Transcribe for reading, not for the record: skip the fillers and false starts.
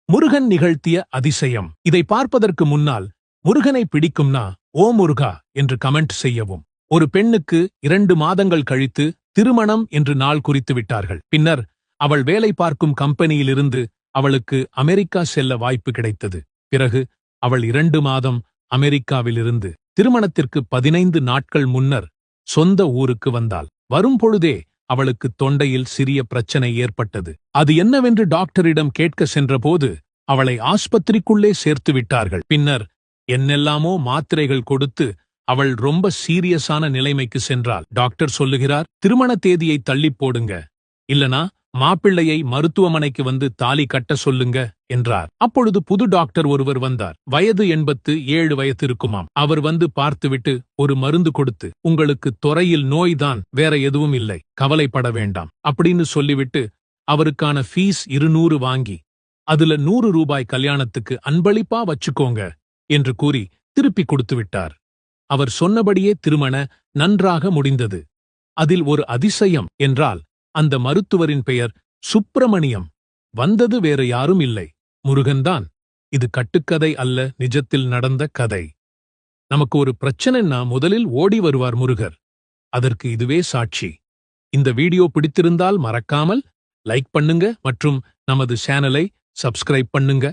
முருகன் நிகழ்த்திய அதிசயம். இதை பார்ப்பதற்கு முன்னால் முருகனை பிடிக்கும்னா ஓ முருகா என்று கமெண்ட் செய்யவும். ஒரு பெண்ணுக்கு 2 மாதங்கள் கழித்து திருமணம் என்று நாள் குறித்து விட்டார்கள். பின்னர் அவள் வேலை பார்க்கும் கம்பெனியிலிருந்து அவளுக்கு அமெரிக்கா செல்ல வாய்ப்பு கிடைத்தது. பிறகு அவள் 2 மாதம் அமெரிக்காவிலிருந்து திருமணத்திற்கு 15 நாட்கள் முன்னர் சொந்த ஊருக்கு வந்தாள். வரும்பொழுதே அவளுக்கு தொண்டையில் சிறிய பிரச்சனை ஏற்பட்டது. அது என்னவென்று டாக்டரிடம் கேட்க சென்றபோது அவளை ஆஸ்பத்திரிக்குள்ளே சேர்த்து விட்டார்கள். பின்னர் என்னெல்லாமோ மாத்திரைகள் கொடுத்து அவள் ரொம்ப சீரியஸான நிலைமைக்கு சென்றாள். டாக்டர் சொல்லுகிறார், திருமண தேதியை தள்ளிப் போடுங்க, இல்லனா மாப்பிள்ளையை மருத்துவமனைக்கு வந்து தாலி கட்ட சொல்லுங்க என்றார். அப்பொழுது புது டாக்டர் ஒருவர் வந்தார். வயது 87 வயது இருக்குமாம். அவர் வந்து பார்த்துவிட்டு ஒரு மருந்து கொடுத்து, உங்களுக்கு தொரையில் நோய்தான், வேற எதுவும் இல்லை, கவலைப்பட வேண்டாம் அப்படின்னு சொல்லிவிட்டு அவருக்கான ஃபீஸ் 200 வாங்கி அதுல 100 ரூபாய் கல்யாணத்துக்கு அன்பளிப்பா வச்சுக்கோங்க என்று கூறி திருப்பி கொடுத்து விட்டார். அவர் சொன்னபடியே திருமண நன்றாக முடிந்தது. அதில் ஒரு அதிசயம் என்றால் அந்த மருத்துவரின் பெயர் சுப்பிரமணியம். வந்தது வேறு யாரும் இல்லை, முருகன்தான். இது கட்டுக்கதை அல்ல, நிஜத்தில் நடந்த கதை. நமக்கு ஒரு பிரச்சனைன்னா முதலில் ஓடி வருவார் முருகர். அதற்கு இதுவே சாட்சி. இந்த வீடியோ பிடித்திருந்தால் மறக்காமல் லைக் பண்ணுங்க மற்றும் நமது சேனலை சப்ஸ்கிரைப் பண்ணுங்க.